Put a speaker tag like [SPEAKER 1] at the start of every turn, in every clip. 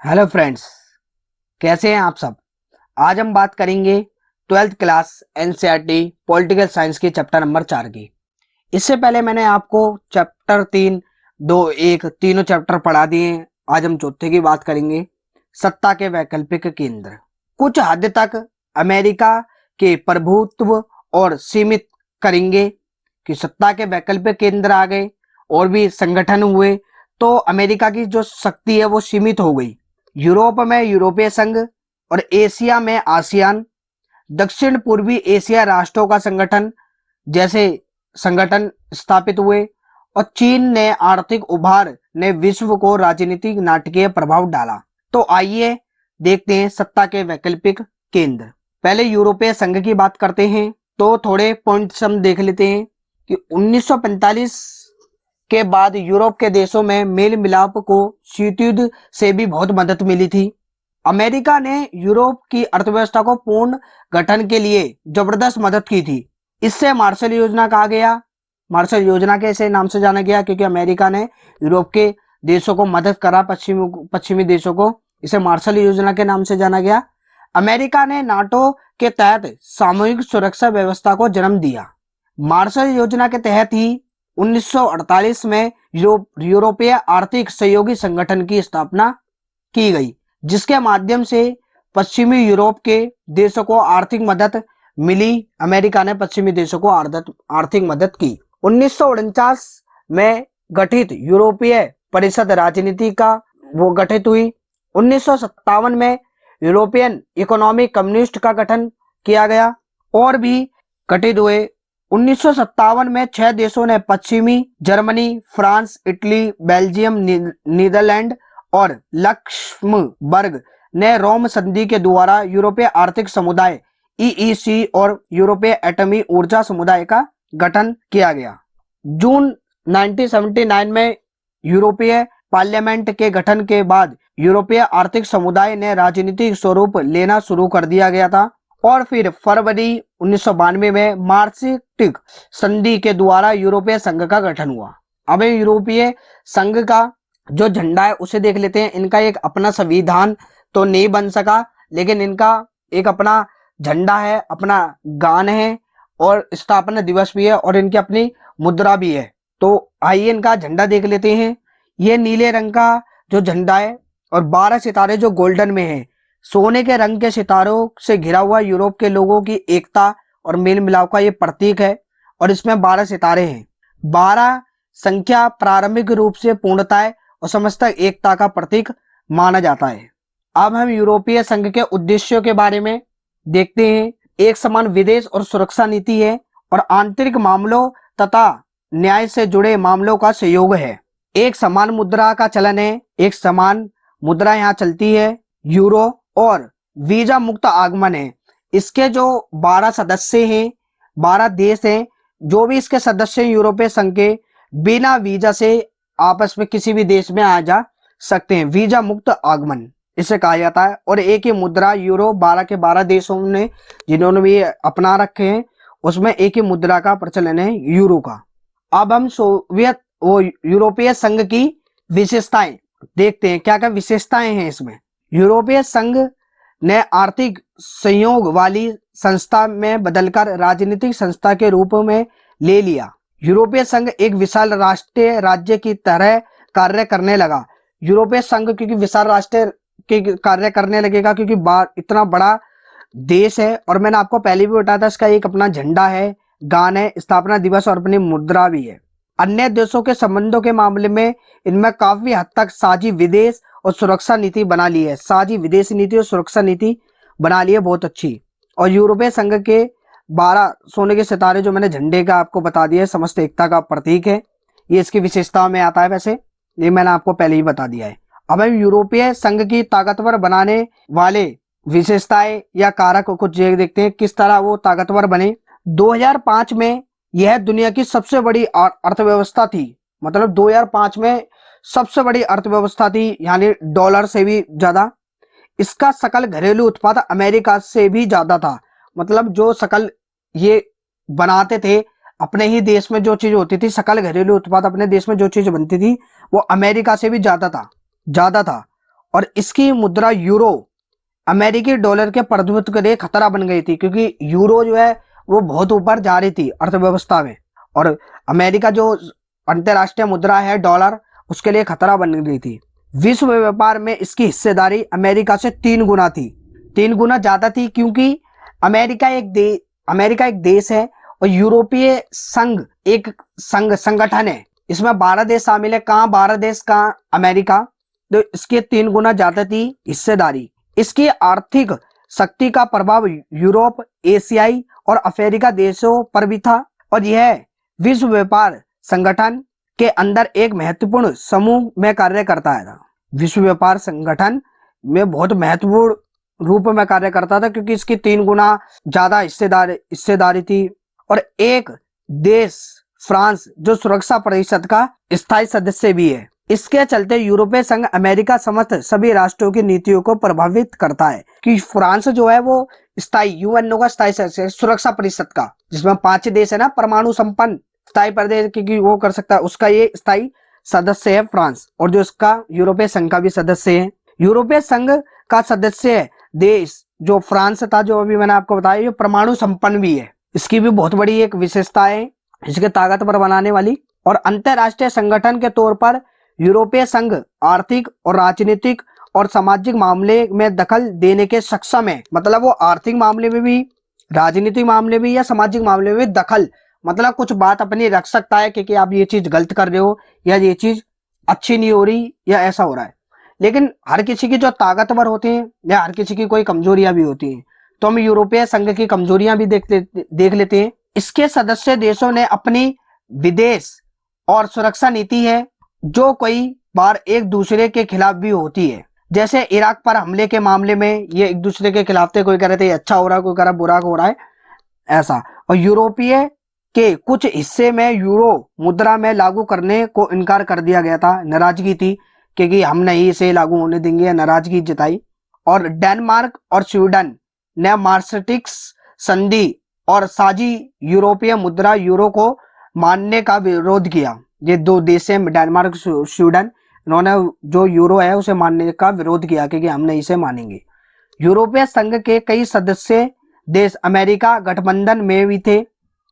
[SPEAKER 1] Hello friends, कैसे हैं आप सब। आज हम बात करेंगे 12th class NCERT political science की चैप्टर नंबर 4 की। इससे पहले मैंने आपको चैप्टर 3, 2, 1 तीनों चैप्टर पढ़ा दिए हैं। आज हम चौथे की बात करेंगे, सत्ता के वैकल्पिक केंद्र। कुछ हद तक अमेरिका के प्रभुत्व और सीमित करेंगे कि सत्ता के वैकल्पिक केंद्र आ गए और भी संगठन हुए तो अमेरिका की जो शक्ति है वो सीमित हो गई। यूरोप में यूरोपीय संघ और एशिया में आसियान, दक्षिण पूर्वी एशिया राष्ट्रों का संगठन जैसे संगठन स्थापित हुए और चीन ने आर्थिक उभार ने विश्व को राजनीतिक नाटकीय प्रभाव डाला। तो आइए देखते हैं सत्ता के वैकल्पिक केंद्र। पहले यूरोपीय संघ की बात करते हैं तो थोड़े पॉइंट्स हम देख लेते हैं कि 1945 के बाद यूरोप के देशों में मेल मिलाप को शीत युद्ध से भी बहुत मदद मिली थी। अमेरिका ने यूरोप की अर्थव्यवस्था को पूर्ण गठन के लिए जबरदस्त मदद की थी। इससे मार्शल योजना कहा गया। मार्शल योजना के ऐसे नाम से जाना गया क्योंकि अमेरिका ने यूरोप के देशों को मदद करा, पश्चिमी देशों को। इसे मार्शल योजना के नाम से जाना गया। अमेरिका ने नाटो के तहत सामूहिक सुरक्षा व्यवस्था को जन्म दिया। मार्शल योजना के तहत ही 1948 में यूरोपीय आर्थिक सहयोगी संगठन की स्थापना की गई, जिसके माध्यम से पश्चिमी यूरोप के देशों को आर्थिक मदद मिली। अमेरिका ने पश्चिमी देशों को आर्थिक मदद की। 1949 में गठित यूरोपीय परिषद राजनीति का वो गठित हुई। 1957 में यूरोपियन इकोनॉमिक कम्युनिस्ट का गठन किया गया और भी गठित हुए। 1957 में 6 देशों ने पश्चिमी Germany, France, Italy, Belgium, Netherlands और लक्समबर्ग ने रोम संधि के द्वारा यूरोपीय आर्थिक समुदाय ईईसी और यूरोपीय एटमी ऊर्जा समुदाय का गठन किया गया। जून 1979 में यूरोपीय पार्लियामेंट के गठन के बाद यूरोपीय आर्थिक समुदाय ने राजनीतिक स्वरूप लेना शुरू कर दिया गया था और फिर फरवरी 1992 में मार्सिक संधि के द्वारा यूरोपीय संघ का गठन हुआ। अब यूरोपीय संघ का जो झंडा है उसे देख लेते हैं। इनका एक अपना संविधान तो नहीं बन सका, लेकिन इनका एक अपना झंडा है, अपना गान है और स्थापना दिवस भी है और इनकी अपनी मुद्रा भी है। तो आइए इनका झंडा देख लेते हैं। ये नीले रंग का जो झंडा है और 12 सितारे जो गोल्डन में है, सोने के रंग के सितारों से घिरा हुआ यूरोप के लोगों की एकता और मेल मिलाप का ये प्रतीक है और इसमें 12 सितारे हैं। 12 संख्या प्रारंभिक रूप से पूर्णता और समस्त एकता का प्रतीक माना जाता है। अब हम यूरोपीय संघ के उद्देश्यों के बारे में देखते हैं। एक समान विदेश और सुरक्षा नीति है और आंतरिक मामलों तथा न्याय से जुड़े मामलों का सहयोग है। एक समान मुद्रा का चलन है, एक समान मुद्रा यहाँ चलती है, यूरो, और वीजा मुक्त आगमन है। इसके जो 12 सदस्य हैं, 12 देश हैं, जो भी इसके सदस्य यूरोपीय संघ के, बिना वीजा से आपस में किसी भी देश में आ जा सकते हैं। वीजा मुक्त आगमन इसे कहा जाता है। और एक ही मुद्रा यूरो, 12 के 12 देशों ने जिन्होंने भी अपना रखे हैं उसमें एक ही मुद्रा का प्रचलन है, यूरो का। अब हम सोवियत वो यूरोपीय संघ की विशेषताएं देखते हैं, क्या क्या विशेषताएं हैं इसमें। यूरोपीय संघ ने आर्थिक सहयोग वाली संस्था में बदलकर राजनीतिक संस्था के रूप में ले लिया। यूरोपीय संघ एक विशाल राष्ट्रीय राज्य की तरह कार्य करने लगा। यूरोपीय संघ क्योंकि विशाल राष्ट्र के कार्य करने लगेगा क्योंकि इतना बड़ा देश है और मैंने आपको पहले भी बताया था इसका एक अपना झंडा है, गान है, स्थापना दिवस और अपनी मुद्रा भी है। अन्य देशों के संबंधों के मामले में इनमें काफी हद तक साझी विदेश और सुरक्षा नीति बना ली है। साझी विदेश नीति और सुरक्षा नीति बना ली है, बहुत अच्छी। और यूरोपीय संघ के 12 सोने के सितारे जो मैंने झंडे का आपको बता दिया है, समस्त एकता का प्रतीक है। ये इसकी विशेषता में आता है, वैसे ये मैंने आपको पहले ही बता दिया है। अब हम यूरोपीय संघ की ताकतवर बनाने वाले विशेषताएं या कारक को कुछ देखते हैं, किस तरह वो ताकतवर बने। 2005 में यह दुनिया की सबसे बड़ी अर्थव्यवस्था थी। मतलब 2005 में सबसे बड़ी अर्थव्यवस्था थी, यानी डॉलर से भी ज्यादा। इसका सकल घरेलू उत्पाद अमेरिका से भी ज्यादा था। मतलब जो सकल ये बनाते थे अपने ही देश में, जो चीज होती थी, सकल घरेलू उत्पाद अपने देश में जो चीज बनती थी वो अमेरिका से भी ज्यादा था। और इसकी मुद्रा यूरो अमेरिकी डॉलर के प्रभुत्व के लिए खतरा बन गई थी, क्योंकि यूरो जो है वो बहुत ऊपर जा रही थी अर्थव्यवस्था में, और अमेरिका जो अंतरराष्ट्रीय मुद्रा है डॉलर, उसके लिए खतरा बन गई थी। विश्व व्यापार में इसकी हिस्सेदारी अमेरिका से 3 गुना थी, 3 गुना ज्यादा थी, क्योंकि अमेरिका एक देश है और यूरोपीय संघ एक संगठन है, इसमें 12 देश शामिल है। कहाँ 12 देश, कहाँ अमेरिका, तो इसके 3 गुना ज्यादा थी हिस्सेदारी। इसकी आर्थिक शक्ति का प्रभाव यूरोप, एशियाई और अफ्रीका देशों पर भी था, और यह विश्व व्यापार संगठन के अंदर एक महत्वपूर्ण समूह में कार्य करता है। विश्व व्यापार संगठन में बहुत महत्वपूर्ण रूप में कार्य करता था, क्योंकि इसकी 3 गुना ज्यादा हिस्सेदारी थी। और एक देश फ्रांस जो सुरक्षा परिषद का स्थायी सदस्य भी है। इसके चलते यूरोपीय संघ अमेरिका समस्त सभी राष्ट्रों की नीतियों को प्रभावित करता है, कि फ्रांस जो है वो स्थायी यूएनओ का स्थायी सदस्य, सुरक्षा परिषद का, जिसमें 5 देश है ना परमाणु संपन्न स्थायी प्रदेश, क्योंकि वो कर सकता है, उसका ये स्थायी सदस्य है फ्रांस, और जो इसका यूरोपीय संघ का भी सदस्य है। यूरोपीय संघ का सदस्य देश जो फ्रांस था, जो अभी मैंने आपको बताया, ये परमाणु संपन्न भी है। इसकी भी बहुत बड़ी एक विशेषता है इसके ताकतवर बनाने वाली। और अंतरराष्ट्रीय संगठन के तौर पर यूरोपीय संघ आर्थिक और राजनीतिक और सामाजिक मामले में दखल देने के सक्षम है। मतलब वो आर्थिक मामले में भी, राजनीतिक मामले में या सामाजिक मामले में दखल, मतलब कुछ बात अपनी रख सकता है कि आप ये चीज गलत कर रहे हो, या ये चीज अच्छी नहीं हो रही, या ऐसा हो रहा है। लेकिन हर किसी की जो ताकतवर होते हैं या हर किसी की कोई कमजोरियां भी होती हैं, तो हम यूरोपीय संघ की कमजोरियां भी देख लेते हैं। इसके सदस्य देशों ने अपनी विदेश और सुरक्षा नीति है, जो कई बार एक दूसरे के खिलाफ भी होती है। जैसे इराक पर हमले के मामले में ये एक दूसरे के खिलाफ थे, कोई कह रहे थे अच्छा हो रहा है, कोई कह रहा बुरा हो रहा है, ऐसा। और यूरोपीय के कुछ हिस्से में यूरो मुद्रा में लागू करने को इनकार कर दिया गया था, नाराजगी थी, क्योंकि हम नहीं इसे लागू होने देंगे, नाराजगी जताई। और डेनमार्क और स्वीडन ने मार्शटिक्स संधि और साझी यूरोपीय मुद्रा यूरो को मानने का विरोध किया। ये 2 देश हैं, डेनमार्क स्वीडन, इन्होंने जो यूरो है उसे मानने का विरोध किया, क्योंकि हम नहीं इसे मानेंगे। यूरोपीय संघ के कई सदस्य देश अमेरिका गठबंधन में भी थे,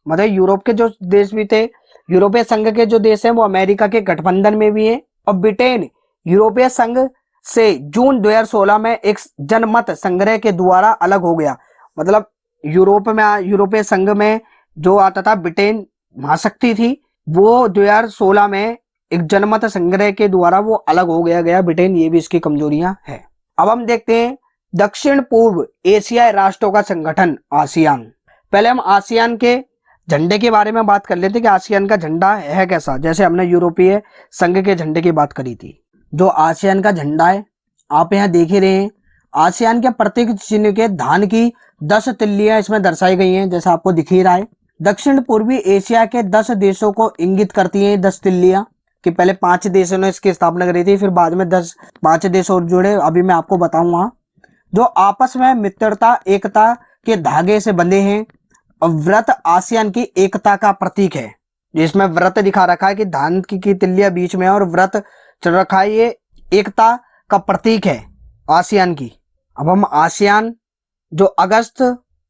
[SPEAKER 1] मतलब यूरोप के जो देश भी थे, यूरोपीय संघ के जो देश हैं वो अमेरिका के गठबंधन में भी हैं। और ब्रिटेन यूरोपीय संघ से जून 2016 में एक जनमत संग्रह के द्वारा अलग हो गया। मतलब यूरोपीय संघ में जो आता था ब्रिटेन महाशक्ति थी, वो 2016 में एक जनमत संग्रह के द्वारा वो अलग हो गया ब्रिटेन। ये भी इसकी कमजोरियां है। अब हम देखते हैं दक्षिण पूर्व एशियाई राष्ट्रों का संगठन आसियान। पहले हम आसियान के झंडे के बारे में बात कर लेते हैं कि आसियान का झंडा है कैसा। जैसे हमने यूरोपीय संघ के झंडे की बात करी थी, जो आसियान का झंडा है आप यहाँ देख ही रहे हैं। आसियान के प्रतीक चिन्ह के धान की 10 तिल्लियां इसमें दर्शाई गई हैं, जैसा आपको दिख ही रहा है। दक्षिण पूर्वी एशिया के 10 देशों को इंगित करती हैं 10 तिल्लियां, कि पहले 5 देशों ने इसकी स्थापना करी थी, फिर बाद में 5 देश और जुड़े, अभी मैं आपको बताऊंगा। जो आपस में मित्रता एकता के धागे से बंधे हैं। और व्रत आसियान की एकता का प्रतीक है, जिसमें व्रत दिखा रखा है कि धान की तिल्लियां बीच में और व्रत चल रखा है, ये एकता का प्रतीक है आसियान की। अब हम आसियान जो अगस्त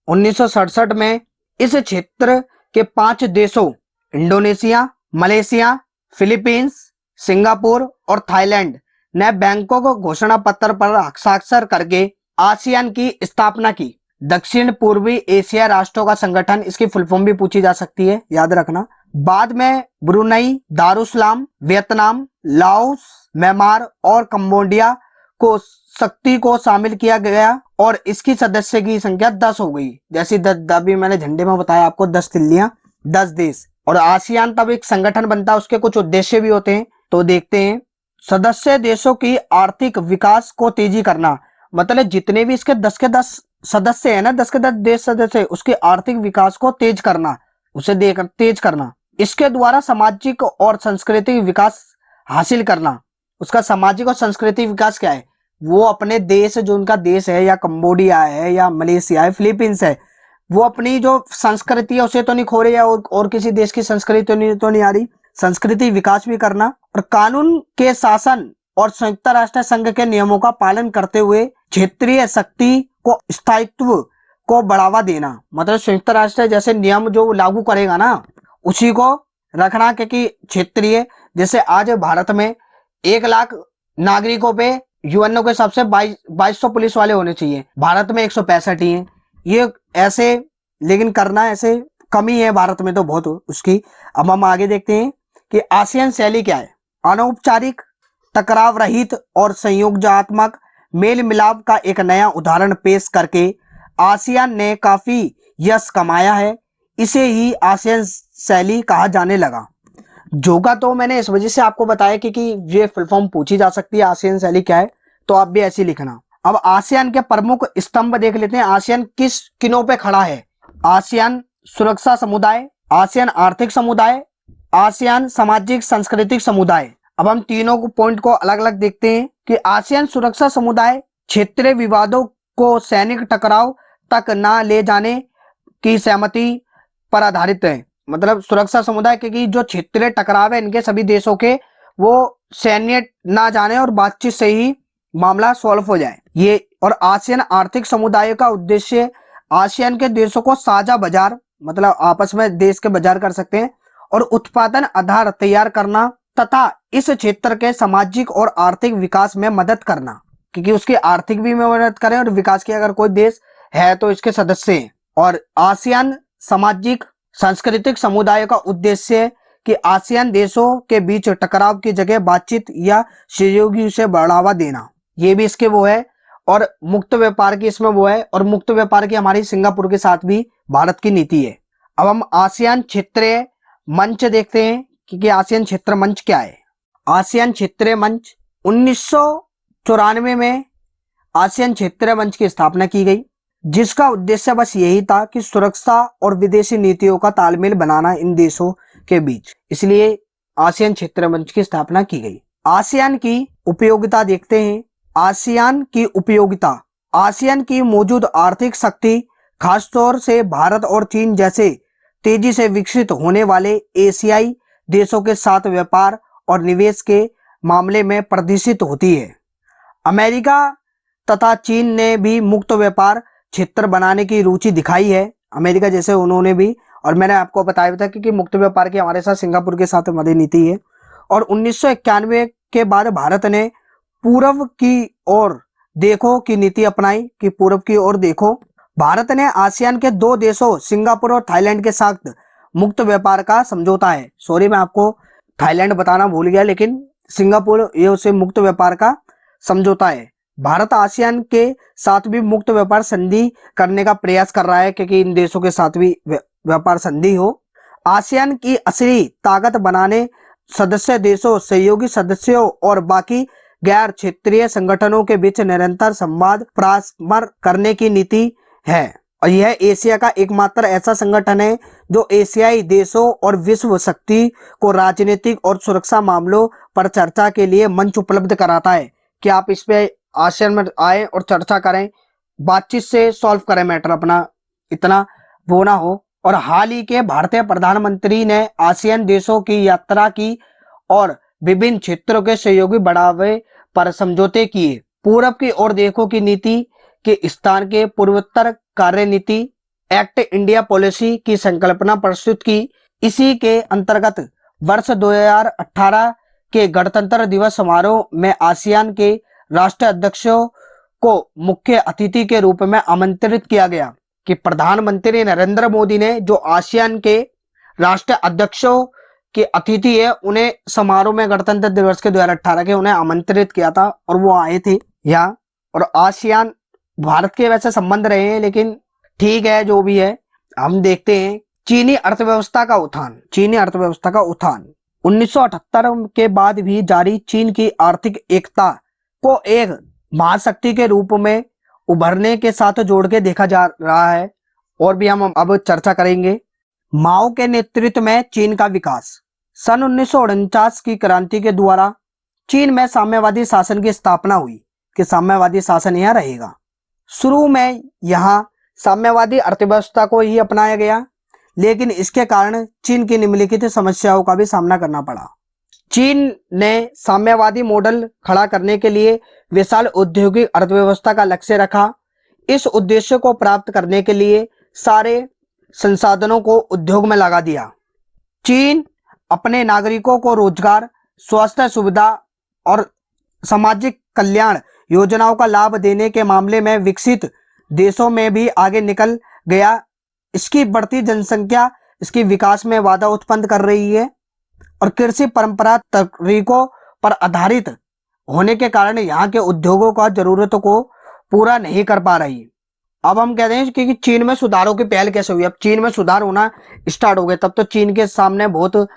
[SPEAKER 1] 1967 में इस क्षेत्र के 5 देशों इंडोनेशिया, मलेशिया, फिलीपींस, सिंगापुर और थाईलैंड ने बैंकॉक घोषणा पत्र पर हस्ताक्षर करके आसियान की स्थापना की। दक्षिण पूर्वी एशिया राष्ट्रों का संगठन, इसकी फुल फॉर्म भी पूछी जा सकती है, याद रखना। बाद में Brunei, Darussalam, Vietnam, Laos, Myanmar और कंबोडिया को शक्ति को शामिल किया गया और इसकी सदस्य की संख्या 10 हो गई। जैसे अभी मैंने झंडे में बताया आपको 10 तिल्लियां, 10 देश। और आसियान तब एक संगठन बनता है, उसके कुछ उद्देश्य भी होते हैं, तो देखते हैं। सदस्य देशों की आर्थिक विकास को तेजी करना, मतलब जितने भी इसके 10 के 10 सदस्य है ना, 10 के 10 देश सदस्य, उसके आर्थिक विकास को तेज करना, उसे तेज करना। इसके द्वारा सामाजिक और सांस्कृतिक विकास हासिल करना। उसका सामाजिक और सांस्कृतिक विकास क्या है, वो अपने देश, जो उनका देश है, या कंबोडिया है या मलेशिया है, फिलीपींस है, वो अपनी जो संस्कृति है उसे तो नहीं खो रही है, और किसी देश की संस्कृति तो नहीं आ रही, संस्कृति विकास भी करना। और कानून के शासन और संयुक्त राष्ट्र संघ के नियमों का पालन करते हुए क्षेत्रीय शक्ति को स्थायित्व को बढ़ावा देना, मतलब संयुक्त राष्ट्र जैसे नियम जो लागू करेगा ना उसी को रखना, क्योंकि क्षेत्रीय जैसे आज भारत में 1 लाख नागरिकों पे यूएनओ के हिसाब से 2200 पुलिस वाले होने चाहिए, भारत में 165 ही है। ये ऐसे लेकिन करना ऐसे कमी है भारत में तो बहुत उसकी। अब हम आगे देखते हैं कि आसियान शैली क्या है। अनौपचारिक, टकराव रहित और संयोजनात्मक मेल मिलाप का एक नया उदाहरण पेश करके आसियान ने काफी यश कमाया है। इसे ही आसियान शैली कहा जाने लगा। जोगा तो मैंने इस वजह से आपको बताया कि ये फुल फॉर्म पूछी जा सकती है आसियान शैली क्या है, तो आप भी ऐसे लिखना। अब आसियान के प्रमुख स्तंभ देख लेते हैं। आसियान किस किनों पे खड़ा है? आसियान सुरक्षा समुदाय, आसियान आर्थिक समुदाय, आसियान सामाजिक सांस्कृतिक समुदाय। अब हम तीनों को पॉइंट को अलग अलग देखते हैं कि आसियान सुरक्षा समुदाय क्षेत्रीय विवादों को सैनिक टकराव तक ना ले जाने की सहमति पर आधारित है। मतलब सुरक्षा समुदाय क्योंकि जो क्षेत्रीय टकराव है इनके सभी देशों के वो सैन्य ना जाने और बातचीत से ही मामला सॉल्व हो जाए ये। और आसियान आर्थिक समुदाय का उद्देश्य आसियान के देशों को साझा बाजार, मतलब आपस में देश के बाजार कर सकते हैं, और उत्पादन आधार तैयार करना तथा इस क्षेत्र के सामाजिक और आर्थिक विकास में मदद करना, क्योंकि उसकी आर्थिक भी में मदद करें और विकास की अगर कोई देश है तो इसके सदस्य हैं। और आसियान सामाजिक सांस्कृतिक समुदाय का उद्देश्य कि आसियान देशों के बीच टकराव की जगह बातचीत या सहयोगी से बढ़ावा देना, ये भी इसके वो है। और मुक्त व्यापार की इसमें वो है, और मुक्त व्यापार की हमारी सिंगापुर के साथ भी भारत की नीति है। अब हम आसियान क्षेत्रीय मंच देखते हैं कि आसियान क्षेत्र मंच क्या है। आसियान क्षेत्रीय मंच 1994 में आसियान क्षेत्रीय मंच की स्थापना की गई, जिसका उद्देश्य बस यही था कि सुरक्षा और विदेशी नीतियों का तालमेल बनाना इन देशों के बीच, इसलिए आसियान क्षेत्रीय मंच की स्थापना की गई। आसियान की उपयोगिता देखते हैं। आसियान की उपयोगिता, आसियान की मौजूद आर्थिक शक्ति खासतौर से भारत और चीन जैसे तेजी से विकसित होने वाले एशियाई देशों के साथ व्यापार और निवेश के मामले में प्रदर्शित होती है। अमेरिका तथा चीन ने भी मुक्त व्यापार क्षेत्र बनाने की रुचि दिखाई है, अमेरिका जैसे उन्होंने भी, और मैंने आपको बताया था कि मुक्त व्यापार की हमारे साथ सिंगापुर के साथ हमारी नीति है। और 1991 के बाद भारत ने पूर्व की ओर देखो की नीति अपनाई कि पूर्व की ओर देखो। भारत ने आसियान के 2 देशों सिंगापुर और थाईलैंड के साथ मुक्त व्यापार का समझौता है। सॉरी मैं आपको थाईलैंड बताना भूल गया, लेकिन सिंगापुर ये उसे मुक्त व्यापार का समझौता है। भारत आसियान के साथ भी मुक्त व्यापार संधि करने का प्रयास कर रहा है क्योंकि इन देशों के साथ भी व्यापार संधि हो। आसियान की असली ताकत बनाने सदस्य देशों, सहयोगी सदस्यों और बाकी गैर क्षेत्रीय संगठनों के बीच निरंतर संवाद परामर्श करने की नीति है। और यह एशिया का एकमात्र ऐसा संगठन है जो एशियाई देशों और विश्व शक्ति को राजनीतिक और सुरक्षा मामलों पर चर्चा के लिए मंच उपलब्ध कराता है कि आप इस पे आसियान में आए और चर्चा करें, बातचीत से सॉल्व करें मैटर अपना, इतना वो ना हो। और हाल ही के भारतीय प्रधानमंत्री ने आसियान देशों की यात्रा की और विभिन्न क्षेत्रों के सहयोगी बढ़ावे पर समझौते किए। पूरब की ओर देखो की नीति के स्थान के पूर्वोत्तर कार्यनीति एक्ट इंडिया पॉलिसी की संकल्पना प्रस्तुत की। इसी के अंतर्गत वर्ष 2018 के गणतंत्र दिवस समारोह में आसियान के राष्ट्रीय अध्यक्षों को मुख्य अतिथि के रूप में आमंत्रित किया गया कि प्रधानमंत्री नरेंद्र मोदी ने जो आसियान के राष्ट्रीय अध्यक्षों के अतिथि है उन्हें समारोह में गणतंत्र दिवस के 2018 के उन्हें आमंत्रित किया था और वो आए थे यहाँ। और आसियान भारत के वैसे संबंध रहे हैं, लेकिन ठीक है जो भी है। हम देखते हैं चीनी अर्थव्यवस्था का उत्थान। चीनी अर्थव्यवस्था का उत्थान 1978 के बाद भी जारी चीन की आर्थिक एकता को एक महाशक्ति के रूप में उभरने के साथ जोड़ के देखा जा रहा है। और भी हम अब चर्चा करेंगे। माओ के नेतृत्व में चीन का विकास। सन 1949 की क्रांति के द्वारा चीन में साम्यवादी शासन की स्थापना हुई कि साम्यवादी शासन यहाँ रहेगा। शुरू में यहाँ साम्यवादी अर्थव्यवस्था को ही अपनाया गया, लेकिन इसके कारण चीन की निम्नलिखित समस्याओं का भी सामना करना पड़ा। चीन ने साम्यवादी मॉडल खड़ा करने के लिए विशाल औद्योगिक अर्थव्यवस्था का लक्ष्य रखा। इस उद्देश्य को प्राप्त करने के लिए सारे संसाधनों को उद्योग में लगा दिया। चीन अपने नागरिकों को रोजगार, स्वास्थ्य सुविधा और सामाजिक कल्याण योजनाओं का लाभ देने के मामले में विकसित देशों में भी आगे निकल गया। इसकी बढ़ती जनसंख्या इसकी विकास में बाधा उत्पन्न कर रही है और कृषि परंपरागत तरीकों पर आधारित होने के कारण यहाँ के उद्योगों का जरूरतों को पूरा नहीं कर पा रही। अब हम कहते हैं कि चीन में सुधारों की पहल कैसे हुई। अब चीन में सुधार होना स्टार्ट हो गए, तब तो चीन के सामने बहुत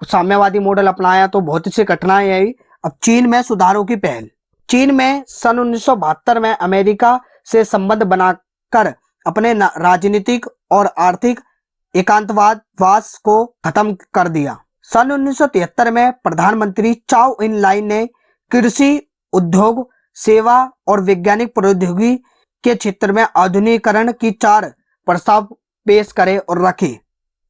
[SPEAKER 1] साम्यवादी मॉडल अपनाया तो बहुत सी कठिनाई आई। अब चीन में सुधारों की पहल। चीन में सन 1972 में अमेरिका से संबंध बनाकर अपने राजनीतिक और आर्थिक एकांतवास को खत्म कर दिया। सन 1973 में प्रधानमंत्री चाओ इन लाइन ने कृषि, उद्योग, सेवा और वैज्ञानिक प्रौद्योगिकी के क्षेत्र में आधुनिकीकरण की 4 प्रस्ताव पेश करे और रखे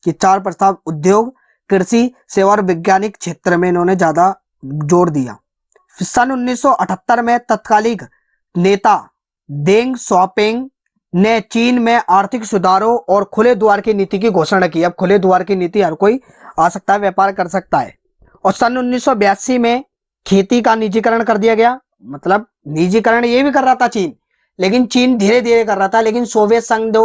[SPEAKER 1] कि 4 प्रस्ताव उद्योग, कृषि, सेवा और वैज्ञानिक क्षेत्र में इन्होंने ज्यादा जोर दिया। सन 1978 में तत्कालीन नेता देंग शॉपिंग ने चीन में आर्थिक सुधारों और खुले द्वार की नीति की घोषणा की। अब खुले द्वार की नीति हर कोई आ सकता है, व्यापार कर सकता है। और सन 1982 में खेती का निजीकरण कर दिया गया। मतलब निजीकरण ये भी कर रहा था चीन, लेकिन चीन धीरे धीरे कर रहा था। लेकिन सोवियत संघ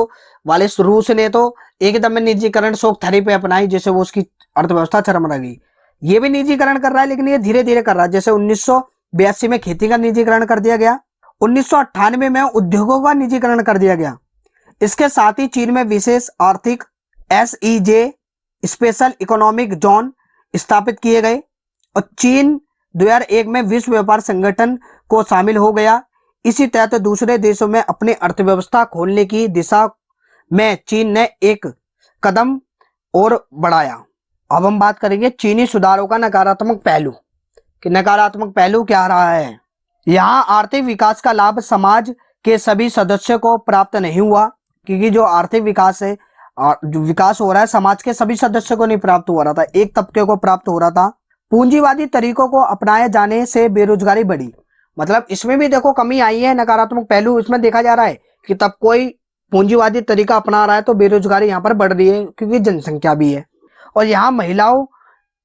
[SPEAKER 1] वाले रूस ने तो एकदम में निजीकरण शोक थैली पे अपनाई, जैसे वो उसकी अर्थव्यवस्था चरमरा गई। ये भी निजीकरण कर रहा है, लेकिन ये धीरे धीरे कर रहा है। जैसे 1982 में खेती का निजीकरण कर दिया गया, 1998 में उद्योगों का निजीकरण कर दिया गया। इसके साथ ही चीन में विशेष आर्थिक SEZ स्पेशल इकोनॉमिक जोन स्थापित किए गए और चीन 2001 में विश्व व्यापार संगठन को शामिल हो गया। इसी तहत दूसरे देशों में अपनी अर्थव्यवस्था खोलने की दिशा में चीन ने एक कदम और बढ़ाया। अब हम बात करेंगे चीनी सुधारों का नकारात्मक पहलू कि नकारात्मक पहलू क्या रहा है। यहाँ आर्थिक विकास का लाभ समाज के सभी सदस्यों को प्राप्त नहीं हुआ, क्योंकि जो आर्थिक विकास है जो विकास हो रहा है समाज के सभी सदस्यों को नहीं प्राप्त हो रहा था, एक तबके को प्राप्त हो रहा था। पूंजीवादी तरीकों को अपनाए जाने से बेरोजगारी बढ़ी। मतलब इसमें भी देखो कमी आई है, नकारात्मक पहलू इसमें देखा जा रहा है कि तब कोई पूंजीवादी तरीका अपना रहा है तो बेरोजगारी यहाँ पर बढ़ रही है, क्योंकि जनसंख्या भी है। और यहाँ महिलाओं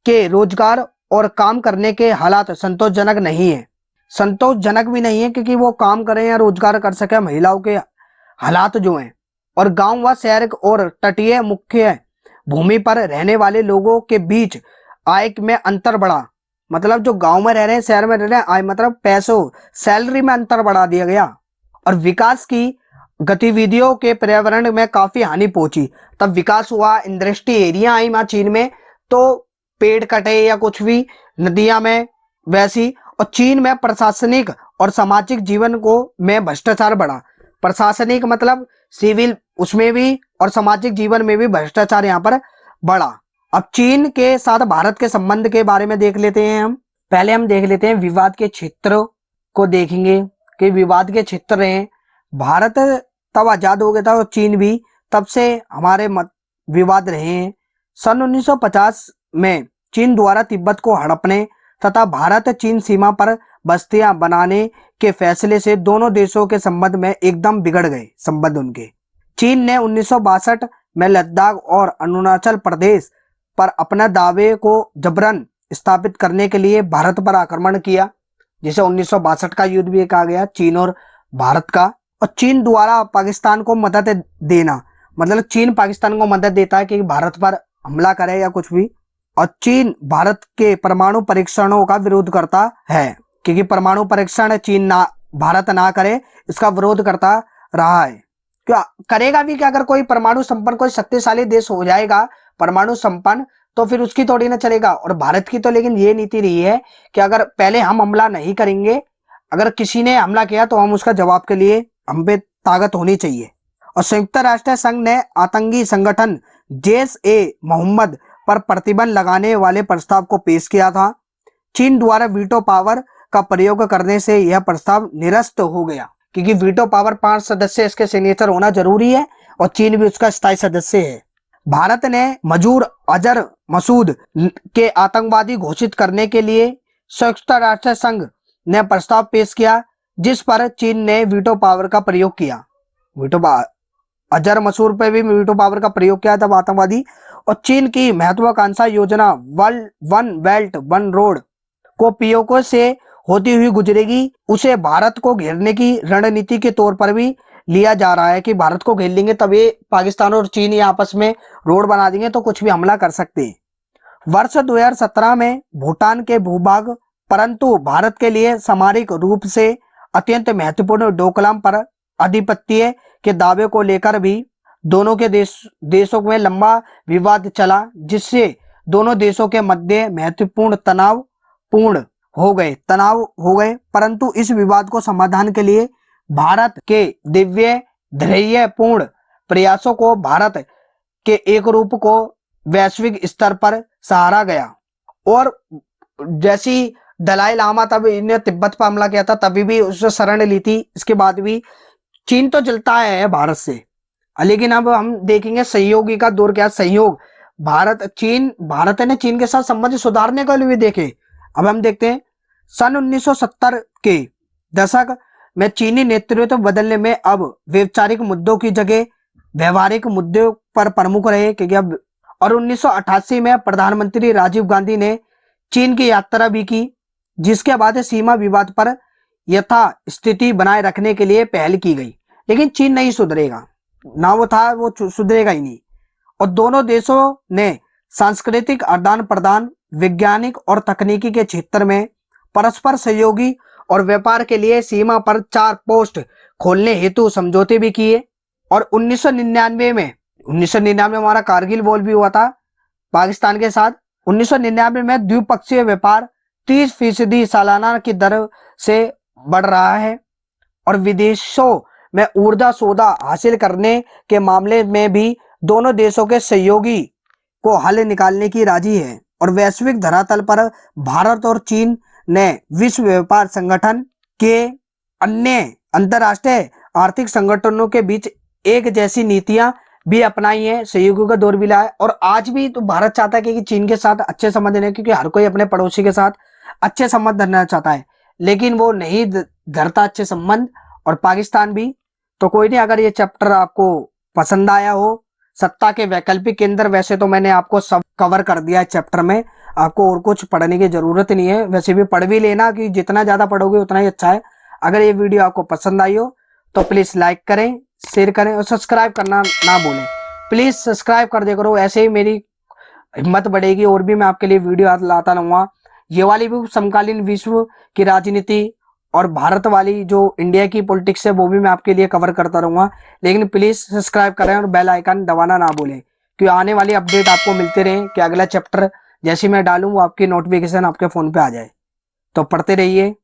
[SPEAKER 1] के रोजगार और काम करने के हालात संतोषजनक नहीं है। संतोषजनक भी नहीं है क्योंकि वो काम करें या रोजगार कर सके, महिलाओं के हालात जो हैं। और गांव व शहर और तटीय मुख्य भूमि पर रहने वाले लोगों के बीच आय में अंतर बढ़ा। मतलब जो गांव में रह रहे हैं, शहर में रह रहे हैं, आय मतलब पैसों सैलरी में अंतर बढ़ा दिया गया। और विकास की गतिविधियों के पर्यावरण में काफी हानि पहुंची। तब विकास हुआ, इंडस्ट्री एरिया आई वहां चीन में, तो पेड़ कटे या कुछ भी नदियां में वैसी। और चीन में प्रशासनिक और सामाजिक जीवन को में भ्रष्टाचार बढ़ा। प्रशासनिक मतलब सिविल उसमें भी और सामाजिक जीवन में भी भ्रष्टाचार यहाँ पर बढ़ा। अब चीन के साथ भारत के संबंध के बारे में देख लेते हैं हम। पहले हम देख लेते हैं विवाद के क्षेत्र को देखेंगे कि विवाद के क्षेत्र हैं। भारत तब आजाद हो गया था और चीन भी, तब से हमारे विवाद रहे हैं। सन 1950 में चीन द्वारा तिब्बत को हड़पने तथा भारत चीन सीमा पर बस्तियां बनाने के फैसले से दोनों देशों के संबंध में एकदम बिगड़ गए संबंध उनके। चीन ने 1962 में लद्दाख और अरुणाचल प्रदेश पर अपना दावे को जबरन स्थापित करने के लिए भारत पर आक्रमण किया, जिसे 1962 का युद्ध भी कहा गया, चीन और भारत का। और चीन द्वारा पाकिस्तान को मदद देना, मतलब चीन पाकिस्तान को मदद देता है कि भारत पर हमला करे या कुछ भी। और चीन भारत के परमाणु परीक्षणों का विरोध करता है, क्योंकि परमाणु परीक्षण चीन भारत ना करे इसका विरोध करता रहा है। क्या करेगा भी कि अगर कोई परमाणु संपन्न कोई शक्तिशाली देश हो जाएगा परमाणु संपन्न, तो फिर उसकी थोड़ी ना चलेगा। और भारत की तो लेकिन ये नीति रही है कि अगर पहले हम हमला नहीं करेंगे, अगर किसी ने हमला किया तो हम उसका जवाब के लिए हम पे ताकत होनी चाहिए। और संयुक्त राष्ट्र संघ ने आतंकी संगठन जैश-ए-मोहम्मद पर प्रतिबंध लगाने वाले प्रस्ताव को पेश किया था। चीन द्वारा वीटो पावर का प्रयोग करने से यह प्रस्ताव निरस्त हो गया, क्योंकि वीटो पावर 5 सदस्य इसके सिग्नेचर होना जरूरी है और चीन भी उसका स्थायी सदस्य है। भारत ने मजूर अजहर मसूद के आतंकवादी घोषित करने के लिए संयुक्त राष्ट्र संघ ने प्रस्ताव पेश किया, जिस पर चीन ने वीटो पावर का प्रयोग किया। अजहर मसूद पर भी वीटो पावर का प्रयोग किया तब आतंकवादी। और चीन की महत्वाकांक्षा योजना वन बेल्ट वन रोड को पीओके से होती हुई गुजरेगी, उसे भारत को घेरने की रणनीति के तौर पर भी लिया जा रहा है कि भारत को घेर लेंगे तब ये पाकिस्तान और चीन ये आपस में रोड बना देंगे तो कुछ भी हमला कर सकते हैं। वर्ष 2017 में भूटान के भूभाग परंतु भारत के लिए सामरिक रूप से अत्यंत महत्वपूर्ण डोकलाम पर आधिपत्य के दावे को लेकर भी दोनों के देशों में लंबा विवाद चला, जिससे दोनों देशों के मध्य महत्वपूर्ण तनाव हो गए। परंतु इस विवाद को समाधान के लिए भारत के दिव्य धैर्यपूर्ण प्रयासों को भारत के एक रूप को वैश्विक स्तर पर सहारा गया। और जैसी दलाई लामा तब इन्हें तिब्बत पर हमला किया था तभी भी उससे शरण ली थी। इसके बाद भी चीन तो जलता है भारत से, लेकिन अब हम देखेंगे सहयोगी का दौर क्या सहयोग। भारत ने चीन के साथ संबंध सुधारने के लिए भी देखे। अब हम देखते हैं सन 1970 के दशक में चीनी नेतृत्व बदलने में अब वैचारिक मुद्दों की जगह व्यवहारिक मुद्दों पर प्रमुख रहे क्योंकि अब। और 1988 में प्रधानमंत्री राजीव गांधी ने चीन की यात्रा भी की, जिसके बाद सीमा विवाद पर यथास्थिति बनाए रखने के लिए पहल की गई। लेकिन चीन नहीं सुधरेगा, ना वो सुधरेगा ही नहीं। और दोनों देशों ने सांस्कृतिक आदान प्रदान, वैज्ञानिक और तकनीकी के क्षेत्र में परस्पर सहयोगी और व्यापार के लिए सीमा पर 4 पोस्ट खोलने हेतु समझौते भी किए। और 1999 में हमारा कारगिल वॉर भी हुआ था पाकिस्तान के साथ। 1999 में द्विपक्षीय व्यापार 30% सालाना की दर से बढ़ रहा है। और विदेशों में ऊर्जा सौदा हासिल करने के मामले में भी दोनों देशों के सहयोगी को हल निकालने की राजी है। और वैश्विक धरातल पर भारत और चीन ने विश्व व्यापार संगठन के अन्य अंतरराष्ट्रीय आर्थिक संगठनों के बीच एक जैसी नीतियां भी अपनाई है, सहयोगी का दौर भी लाया। और आज भी तो भारत चाहता है कि चीन के साथ अच्छे संबंध रहे, क्योंकि हर कोई अपने पड़ोसी के साथ अच्छे संबंध रखना चाहता है, लेकिन वो नहीं धरता अच्छे संबंध। और पाकिस्तान भी। तो कोई नहीं, अगर ये चैप्टर आपको पसंद आया हो, सत्ता के वैकल्पिक केंद्र, वैसे तो मैंने आपको सब कवर कर दिया है चैप्टर में, आपको और कुछ पढ़ने की जरूरत नहीं है। वैसे भी पढ़ भी लेना, कि जितना ज्यादा पढ़ोगे उतना ही अच्छा है। अगर ये वीडियो आपको पसंद आई हो तो प्लीज लाइक करें, शेयर करें और सब्सक्राइब करना ना भूलें। प्लीज सब्सक्राइब कर दिया करो, ऐसे ही मेरी हिम्मत बढ़ेगी और भी मैं आपके लिए वीडियो लाता रहूंगा। ये वाली भी समकालीन विश्व की राजनीति और भारत वाली जो इंडिया की पॉलिटिक्स है वो भी मैं आपके लिए कवर करता रहूंगा। लेकिन प्लीज सब्सक्राइब करें और बेल आइकन दबाना ना भूलें, क्योंकि आने वाली अपडेट आपको मिलते रहे कि अगला चैप्टर जैसे मैं डालूं वो आपकी नोटिफिकेशन आपके फोन पे आ जाए। तो पढ़ते रहिए।